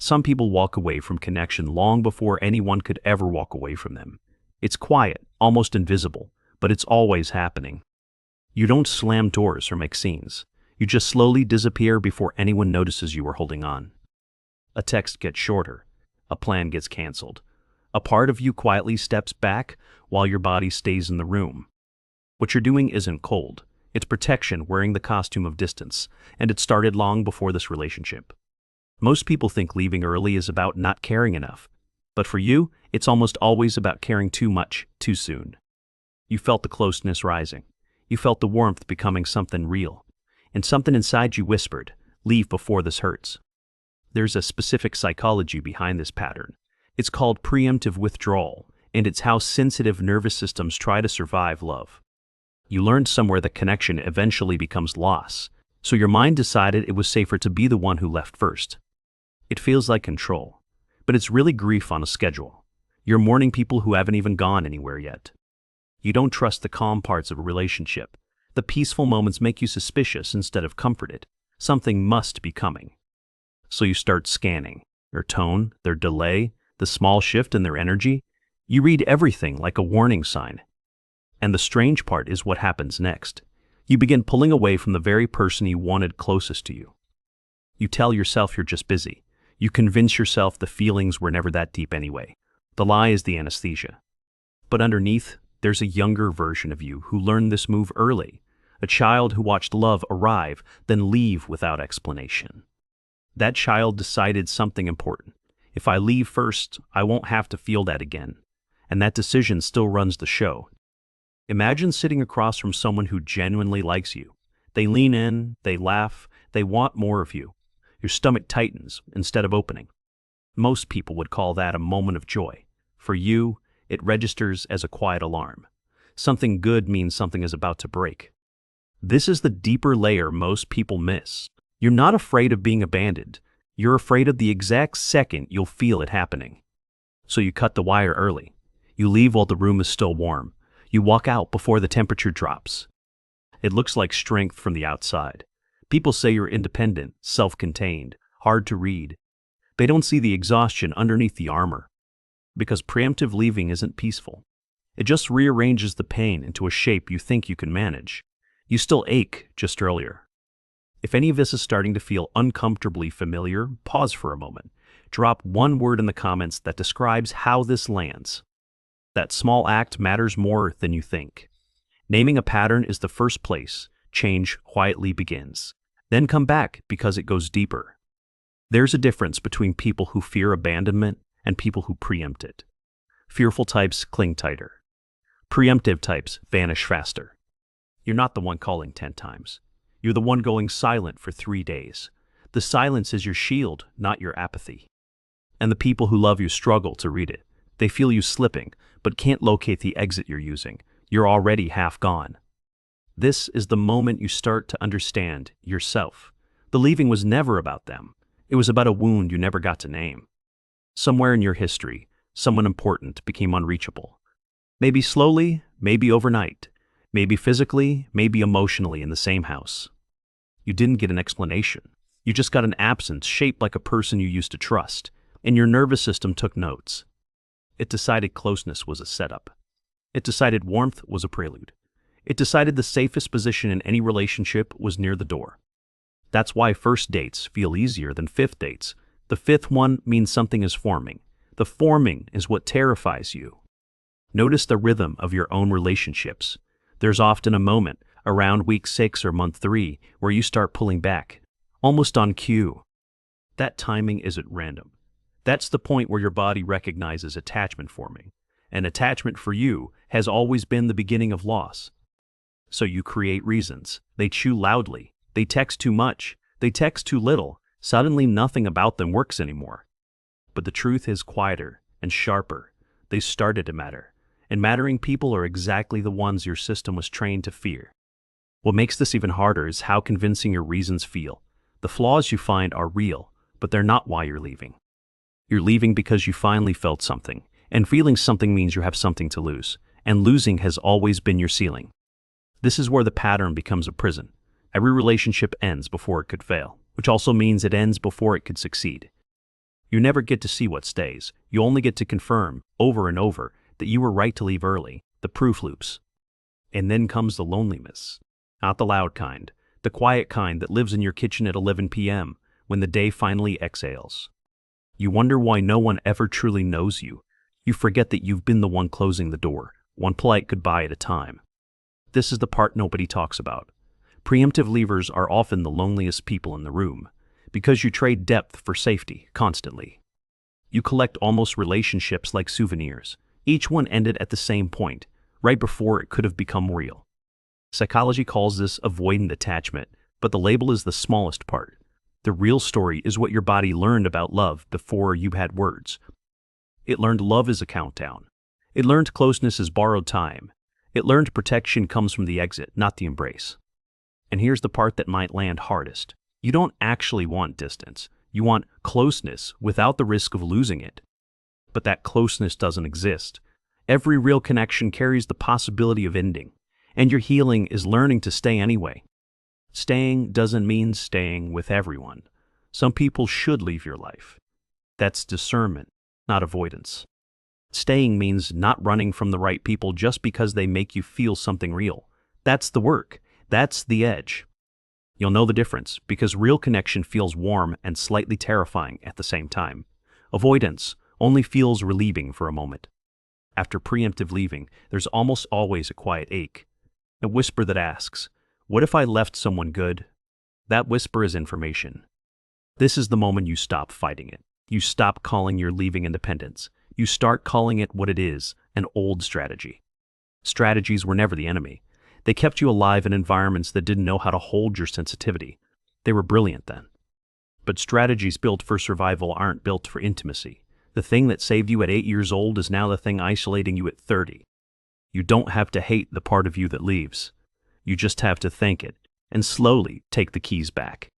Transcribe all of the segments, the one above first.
Some people walk away from connection long before anyone could ever walk away from them. It's quiet, almost invisible, but it's always happening. You don't slam doors or make scenes. You just slowly disappear before anyone notices you are holding on. A text gets shorter. A plan gets canceled. A part of you quietly steps back while your body stays in the room. What you're doing isn't cold. It's protection wearing the costume of distance, and it started long before this relationship. Most people think leaving early is about not caring enough, but for you, it's almost always about caring too much, too soon. You felt the closeness rising. You felt the warmth becoming something real, and something inside you whispered, "Leave before this hurts." There's a specific psychology behind this pattern. It's called preemptive withdrawal, and it's how sensitive nervous systems try to survive love. You learned somewhere that connection eventually becomes loss, so your mind decided it was safer to be the one who left first. It feels like control, but it's really grief on a schedule. You're mourning people who haven't even gone anywhere yet. You don't trust the calm parts of a relationship. The peaceful moments make you suspicious instead of comforted. Something must be coming. So you start scanning their tone, their delay, the small shift in their energy. You read everything like a warning sign. And the strange part is what happens next. You begin pulling away from the very person you wanted closest to you. You tell yourself you're just busy. You convince yourself the feelings were never that deep anyway. The lie is the anesthesia. But underneath, there's a younger version of you who learned this move early, a child who watched love arrive, then leave without explanation. That child decided something important. If I leave first, I won't have to feel that again. And that decision still runs the show. Imagine sitting across from someone who genuinely likes you. They lean in, they laugh, they want more of you. Your stomach tightens instead of opening. Most people would call that a moment of joy. For you, it registers as a quiet alarm. Something good means something is about to break. This is the deeper layer most people miss. You're not afraid of being abandoned. You're afraid of the exact second you'll feel it happening. So you cut the wire early. You leave while the room is still warm. You walk out before the temperature drops. It looks like strength from the outside. People say you're independent, self-contained, hard to read. They don't see the exhaustion underneath the armor. Because preemptive leaving isn't peaceful. It just rearranges the pain into a shape you think you can manage. You still ache just earlier. If any of this is starting to feel uncomfortably familiar, pause for a moment. Drop one word in the comments that describes how this lands. That small act matters more than you think. Naming a pattern is the first place change quietly begins. Then come back because it goes deeper. There's a difference between people who fear abandonment and people who preempt it. Fearful types cling tighter. Preemptive types vanish faster. You're not the one calling 10 times. You're the one going silent for 3 days. The silence is your shield, not your apathy. And the people who love you struggle to read it. They feel you slipping, but can't locate the exit you're using. You're already half gone. This is the moment you start to understand yourself. The leaving was never about them. It was about a wound you never got to name. Somewhere in your history, someone important became unreachable. Maybe slowly, maybe overnight, maybe physically, maybe emotionally in the same house. You didn't get an explanation. You just got an absence shaped like a person you used to trust, and your nervous system took notes. It decided closeness was a setup. It decided warmth was a prelude. It decided the safest position in any relationship was near the door. That's why first dates feel easier than fifth dates. The fifth one means something is forming. The forming is what terrifies you. Notice the rhythm of your own relationships. There's often a moment, around week 6 or month 3, where you start pulling back, almost on cue. That timing isn't random. That's the point where your body recognizes attachment forming. And attachment for you has always been the beginning of loss. So you create reasons. They chew loudly. They text too much. They text too little. Suddenly nothing about them works anymore. But the truth is quieter and sharper. They started to matter. And mattering people are exactly the ones your system was trained to fear. What makes this even harder is how convincing your reasons feel. The flaws you find are real, but they're not why you're leaving. You're leaving because you finally felt something, and feeling something means you have something to lose, and losing has always been your ceiling. This is where the pattern becomes a prison. Every relationship ends before it could fail, which also means it ends before it could succeed. You never get to see what stays. You only get to confirm, over and over, that you were right to leave early. The proof loops. And then comes the loneliness. Not the loud kind. The quiet kind that lives in your kitchen at 11 p.m. when the day finally exhales. You wonder why no one ever truly knows you. You forget that you've been the one closing the door, one polite goodbye at a time. This is the part nobody talks about. Preemptive leavers are often the loneliest people in the room, because you trade depth for safety constantly. You collect almost relationships like souvenirs. Each one ended at the same point, right before it could have become real. Psychology calls this avoidant attachment, but the label is the smallest part. The real story is what your body learned about love before you had words. It learned love is a countdown. It learned closeness is borrowed time. It learned protection comes from the exit, not the embrace. And here's the part that might land hardest. You don't actually want distance. You want closeness without the risk of losing it. But that closeness doesn't exist. Every real connection carries the possibility of ending, and your healing is learning to stay anyway. Staying doesn't mean staying with everyone. Some people should leave your life. That's discernment, not avoidance. Staying means not running from the right people just because they make you feel something real. That's the work. That's the edge. You'll know the difference because real connection feels warm and slightly terrifying at the same time. Avoidance only feels relieving for a moment. After preemptive leaving, there's almost always a quiet ache, a whisper that asks, "What if I left someone good?" That whisper is information. This is the moment you stop fighting it. You stop calling your leaving independence. You start calling it what it is, an old strategy. Strategies were never the enemy. They kept you alive in environments that didn't know how to hold your sensitivity. They were brilliant then. But strategies built for survival aren't built for intimacy. The thing that saved you at 8 years old is now the thing isolating you at 30. You don't have to hate the part of you that leaves. You just have to thank it and slowly take the keys back.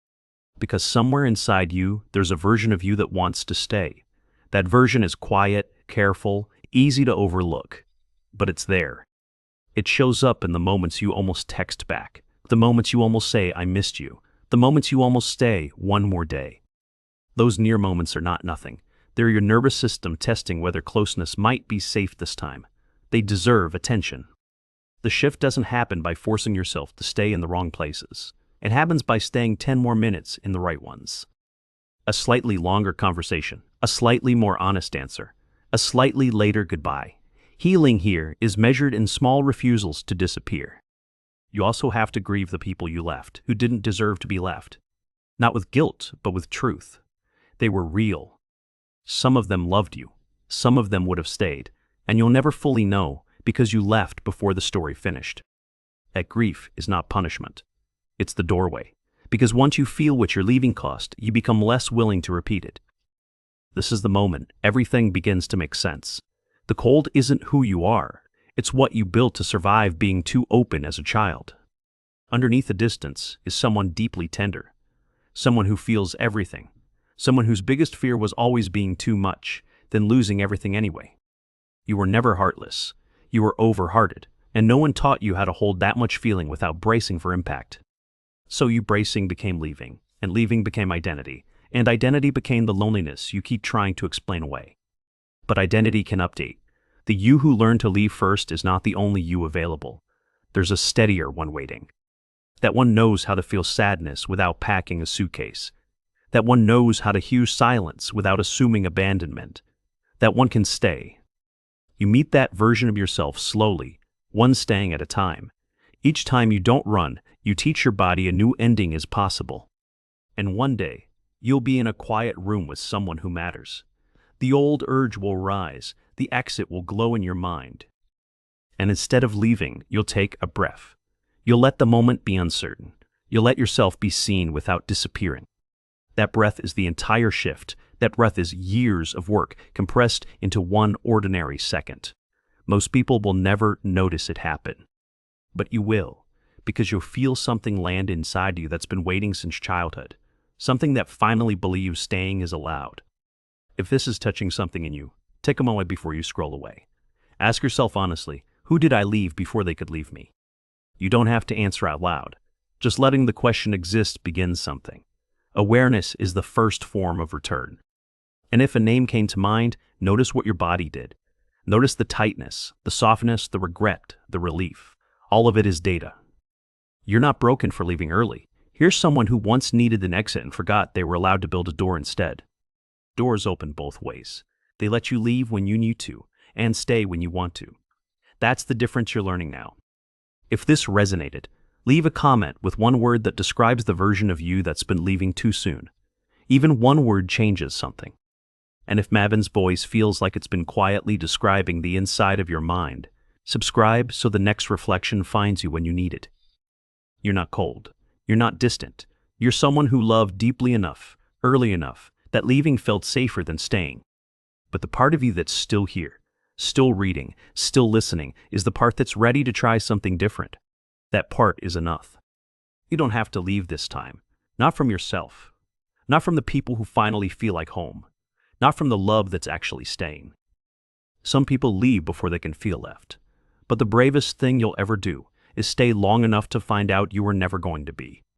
Because somewhere inside you, there's a version of you that wants to stay. That version is quiet, careful, easy to overlook. But it's there. It shows up in the moments you almost text back, the moments you almost say, "I missed you," the moments you almost stay one more day. Those near moments are not nothing. They're your nervous system testing whether closeness might be safe this time. They deserve attention. The shift doesn't happen by forcing yourself to stay in the wrong places. It happens by staying 10 more minutes in the right ones. A slightly longer conversation, a slightly more honest answer, a slightly later goodbye. Healing here is measured in small refusals to disappear. You also have to grieve the people you left, who didn't deserve to be left. Not with guilt, but with truth. They were real. Some of them loved you. Some of them would have stayed, and you'll never fully know because you left before the story finished. That grief is not punishment. It's the doorway. Because once you feel what your leaving cost, you become less willing to repeat it. This is the moment everything begins to make sense. The cold isn't who you are. It's what you built to survive being too open as a child. Underneath the distance is someone deeply tender. Someone who feels everything. Someone whose biggest fear was always being too much, then losing everything anyway. You were never heartless. You were over-hearted, and no one taught you how to hold that much feeling without bracing for impact. So you bracing became leaving, and leaving became identity, and identity became the loneliness you keep trying to explain away. But identity can update. The you who learned to leave first is not the only you available. There's a steadier one waiting. That one knows how to feel sadness without packing a suitcase. That one knows how to hew silence without assuming abandonment. That one can stay. You meet that version of yourself slowly, one staying at a time. Each time you don't run, you teach your body a new ending is possible. And one day, you'll be in a quiet room with someone who matters. The old urge will rise, the exit will glow in your mind. And instead of leaving, you'll take a breath. You'll let the moment be uncertain. You'll let yourself be seen without disappearing. That breath is the entire shift. That breath is years of work compressed into one ordinary second. Most people will never notice it happen. But you will, because you'll feel something land inside you that's been waiting since childhood. Something that finally believes staying is allowed. If this is touching something in you, take a moment before you scroll away. Ask yourself honestly, who did I leave before they could leave me? You don't have to answer out loud. Just letting the question exist begins something. Awareness is the first form of return. And if a name came to mind, notice what your body did. Notice the tightness, the softness, the regret, the relief. All of it is data. You're not broken for leaving early. Here's someone who once needed an exit and forgot they were allowed to build a door instead. Doors open both ways. They let you leave when you need to, and stay when you want to. That's the difference you're learning now. If this resonated, leave a comment with one word that describes the version of you that's been leaving too soon. Even one word changes something. And if Mavyn's voice feels like it's been quietly describing the inside of your mind, subscribe so the next reflection finds you when you need it. You're not cold. You're not distant. You're someone who loved deeply enough, early enough, that leaving felt safer than staying. But the part of you that's still here, still reading, still listening, is the part that's ready to try something different. That part is enough. You don't have to leave this time. Not from yourself. Not from the people who finally feel like home. Not from the love that's actually staying. Some people leave before they can feel left. But the bravest thing you'll ever do is stay long enough to find out you were never going to be.